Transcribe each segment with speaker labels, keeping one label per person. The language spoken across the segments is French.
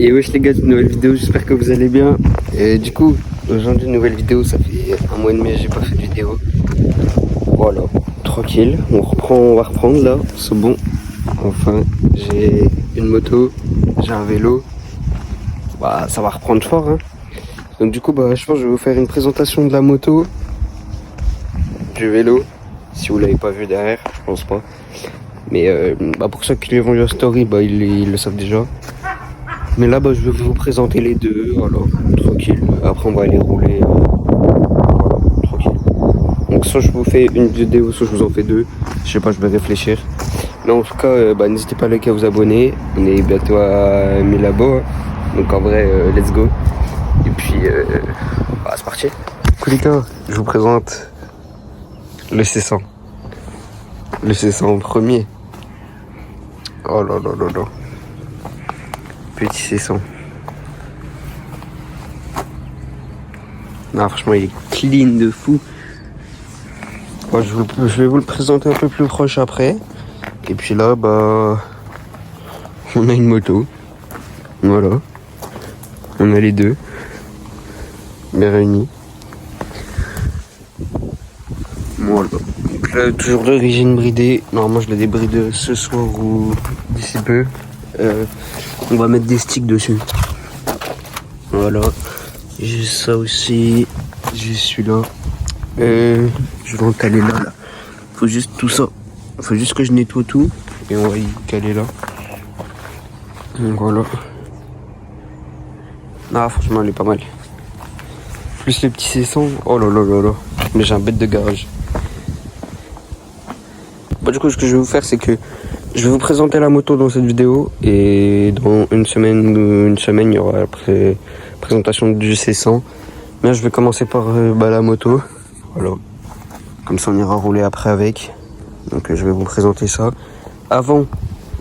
Speaker 1: Et wesh les gars, une nouvelle vidéo, j'espère que vous allez bien. Et du coup, aujourd'hui une nouvelle vidéo, ça fait un mois et demi que j'ai pas fait de vidéo. Voilà, tranquille, on va reprendre là, c'est bon. Enfin, j'ai une moto, j'ai un vélo. Bah ça va reprendre fort hein. Donc du coup bah je pense que je vais vous faire une présentation de la moto, du vélo. Si vous l'avez pas vu derrière, je pense pas. Mais pour ceux qui les vont leur story, bah ils le savent déjà. Mais là, je vais vous présenter les deux, voilà, tranquille. Après, on va aller rouler, voilà, tranquille. Donc, soit je vous fais une vidéo, soit je vous en fais deux. Je sais pas, je vais réfléchir. Mais en tout cas, n'hésitez pas à vous abonner. On est bientôt à 1000 abos. Donc, en vrai, let's go. Et puis, c'est parti. Les gars, je vous présente le C100. Le C100 premier. Oh là là là là. Petit C100. Non, franchement, il est clean de fou. Bon, je vais vous le présenter un peu plus proche après. Et puis là, on a une moto. Voilà. On a les deux. Bien réunis. Voilà. Donc là, toujours d'origine bridée. Normalement, je l'ai débridé ce soir ou d'ici peu. On va mettre des sticks dessus. Voilà. J'ai ça aussi. J'ai celui-là. Je vais en caler là. Faut juste tout ça. Faut juste que je nettoie tout. Et on va y caler là. Donc voilà. Ah franchement elle est pas mal. Plus les petits C100. Oh là là là là. Mais j'ai un bête de garage. Du coup ce que je vais vous faire c'est que je vais vous présenter la moto dans cette vidéo. Et dans une semaine il y aura la présentation du C100. Mais là, je vais commencer par la moto. Voilà. Comme ça on ira rouler après avec. Donc je vais vous présenter ça. Avant,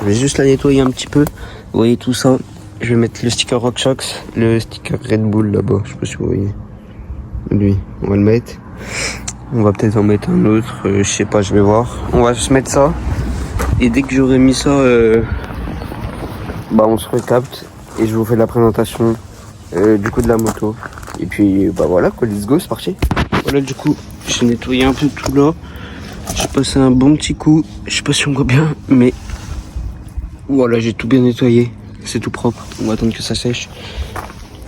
Speaker 1: je vais juste la nettoyer un petit peu. Vous voyez tout ça. Je vais mettre le sticker RockShox, le sticker Red Bull là-bas. Je sais pas si vous voyez. Lui, on va le mettre. On va peut-être en mettre un autre. Je sais pas, je vais voir. On va se mettre ça. Et dès que j'aurai mis ça, on se recapte. Et je vous fais la présentation du coup de la moto. Et puis voilà quoi, let's go, c'est parti. Voilà du coup, j'ai nettoyé un peu tout là. J'ai passé un bon petit coup. Je sais pas si on voit bien, mais voilà, j'ai tout bien nettoyé. C'est tout propre. On va attendre que ça sèche.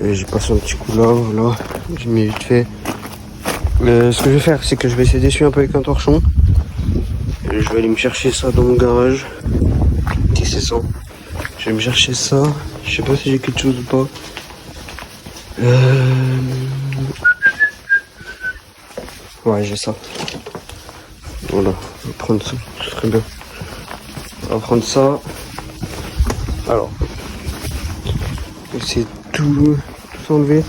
Speaker 1: J'ai passé un petit coup là, voilà. J'ai mis vite fait. Ce que je vais faire, c'est que je vais essayer d'essuyer un peu avec un torchon. Et je vais aller me chercher ça dans mon garage. Petit C100. Je vais me chercher ça. Je sais pas si j'ai quelque chose ou pas. Ouais, j'ai ça. Voilà, on va prendre ça, c'est très bien. On va prendre ça. Alors, on va essayer de tout enlever.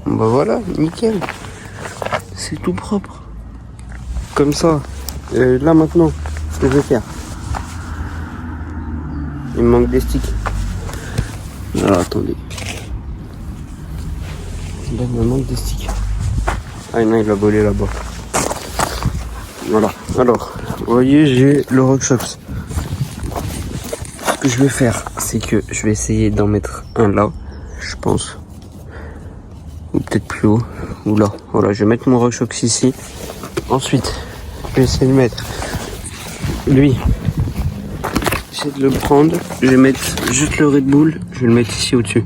Speaker 1: Voilà, nickel. C'est tout propre. Comme ça. Là maintenant, ce que je vais faire. Il me manque des sticks. Alors attendez. Là, il me manque des sticks. Ah non, il va voler là-bas. Voilà. Alors, vous voyez, j'ai le RockShox. Ce que je vais faire, c'est que je vais essayer d'en mettre un là, je pense. Ou peut-être plus haut. Ou là. Voilà, je vais mettre mon RockShox ici. Ensuite, je vais essayer de mettre lui. J'essaie de le prendre. Je vais mettre juste le Red Bull. Je vais le mettre ici au-dessus.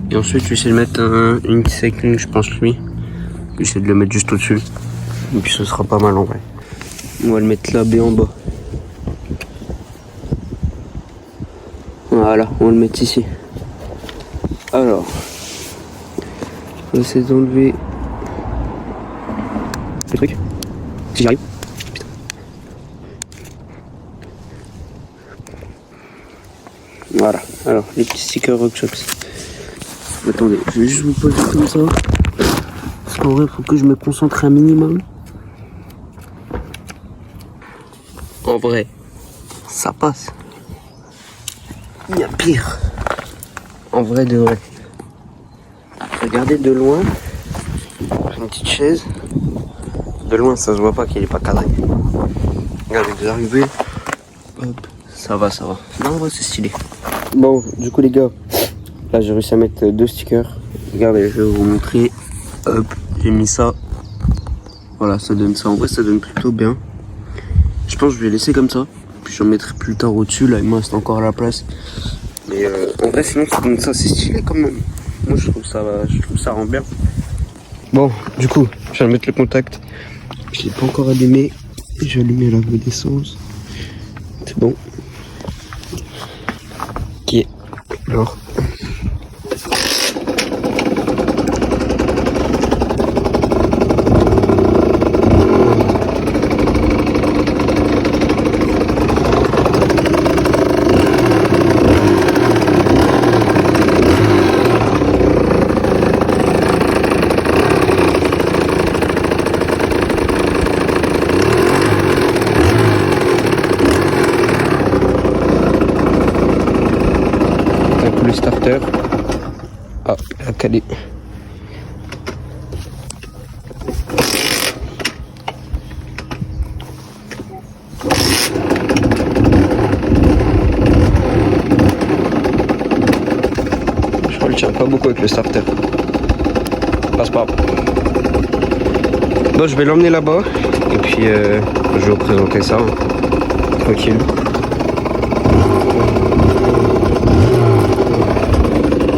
Speaker 1: Et ensuite, je vais essayer de mettre une cycling, je pense, lui. Je vais essayer de le mettre juste au-dessus. Et puis, ce sera pas mal en vrai. On va le mettre là, B en bas. Voilà, on va le mettre ici. Alors, on va essayer d'enlever le truc. Si j'y arrive. Putain. Voilà, alors les petits stickers RockShox. Attendez, je vais juste vous poser comme ça. Parce qu'en vrai, il faut que je me concentre un minimum. En vrai, ça passe. Il y a pire. En vrai de vrai. Regardez de loin, une petite chaise. De loin, ça se voit pas qu'il est pas cadré. Regardez, vous arrivez. Hop, ça va. Non, ouais, c'est stylé. Bon, du coup, les gars, là, j'ai réussi à mettre 2 stickers. Regardez, je vais vous montrer. Hop, j'ai mis ça. Voilà, ça donne ça. En vrai, ça donne plutôt bien. Je pense que je vais laisser comme ça. Puis j'en mettrai plus tard au-dessus. Là, il me reste encore la place. Mais en vrai, sinon, ça donne ça. C'est stylé quand même. Moi, je trouve ça rend bien. Bon, du coup, je viens de mettre le contact. Je l'ai pas encore allumé. J'ai allumé la boue d'essence. C'est bon. Ok. Alors. Le starter. Ah, il a calé. Je retiens pas beaucoup avec le starter. Passe pas. Bon, je vais l'emmener là-bas et puis je vais vous présenter ça. Tranquille.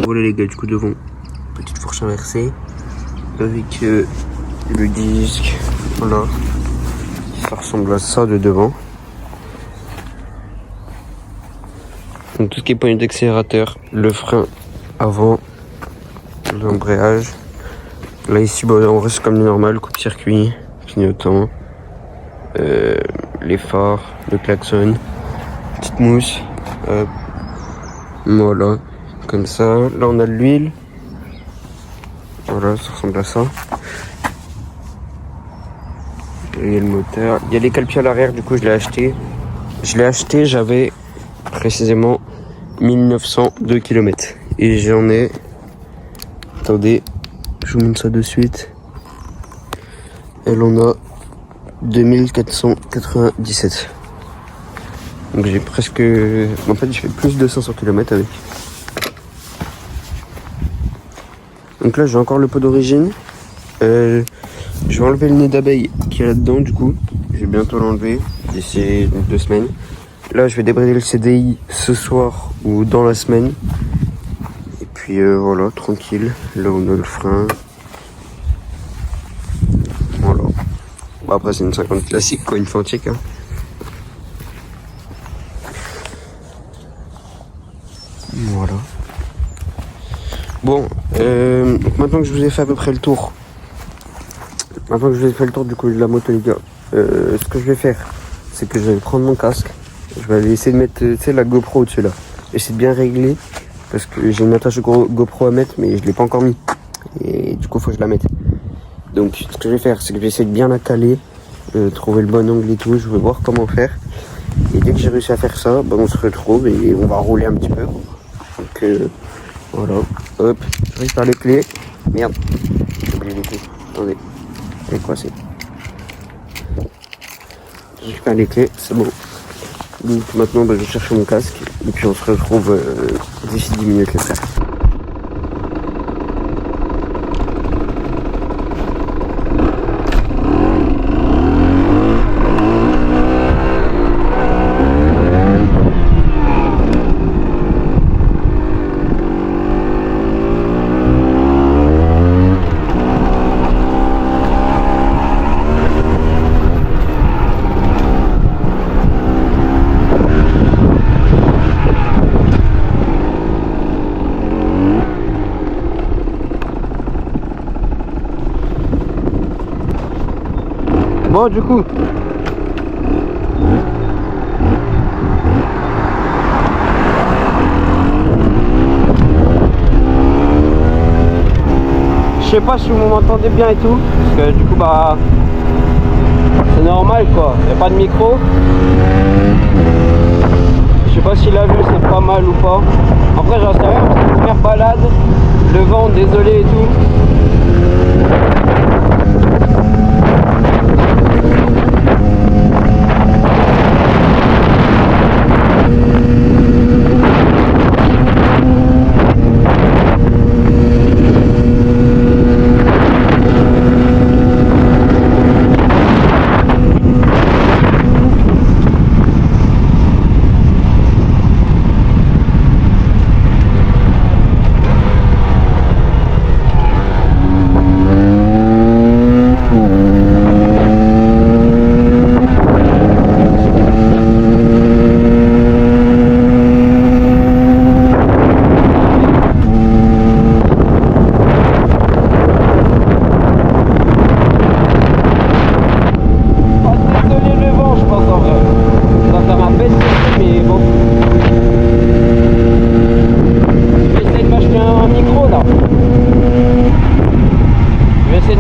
Speaker 1: Voilà les gars, du coup devant, petite fourche inversée avec le disque, voilà, ça ressemble à ça de devant. Donc tout ce qui est poignée d'accélérateur, le frein avant, l'embrayage. Là ici, bon, on reste comme normal, coupe-circuit, clignotant, les phares, le klaxon, petite mousse, voilà. Comme ça, là on a de l'huile. Voilà, ça ressemble à ça. Et il y a le moteur. Il y a les calpiers à l'arrière, du coup je l'ai acheté. J'avais précisément 1902 km. Et j'en ai... Attendez, je vous montre ça de suite. Elle en a 2497. Donc j'ai presque... En fait, j'ai fait plus de 500 km avec. Donc là j'ai encore le pot d'origine. Je vais enlever le nez d'abeille qui est là-dedans du coup. Je vais bientôt l'enlever d'ici 2 semaines. Là je vais débrayer le CDI ce soir ou dans la semaine. Et puis voilà, tranquille. Là on a le frein. Voilà. Bon, après c'est une 50 classique quoi, une Fantique. Hein. Voilà. Bon, donc maintenant que je vous ai fait à peu près le tour, du coup de la moto les gars, ce que je vais faire, c'est que je vais prendre mon casque, je vais aller essayer de mettre la GoPro au-dessus là, essayer de bien régler, parce que j'ai une attache GoPro à mettre, mais je l'ai pas encore mis, et du coup faut que je la mette. Donc ce que je vais faire, c'est que je vais essayer de bien la caler, trouver le bon angle et tout, je vais voir comment faire, et dès que j'ai réussi à faire ça, bah, on se retrouve et on va rouler un petit peu. Donc voilà, hop, je récupère les clés. Merde, j'ai oublié les clés. Attendez, elle est coincée. Je récupère les clés, c'est bon. Donc maintenant, bah, je vais chercher mon casque. Et puis on se retrouve d'ici 10 minutes les frères. Bon, du coup, je sais pas si vous m'entendez bien et tout, parce que du coup bah c'est normal quoi, y a pas de micro. Je sais pas si la vue c'est pas mal ou pas. Après j'en sais rien, parce que première balade, Le vent, désolé et tout.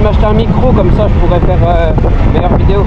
Speaker 2: M'acheter un micro, comme ça je pourrais faire meilleure vidéo.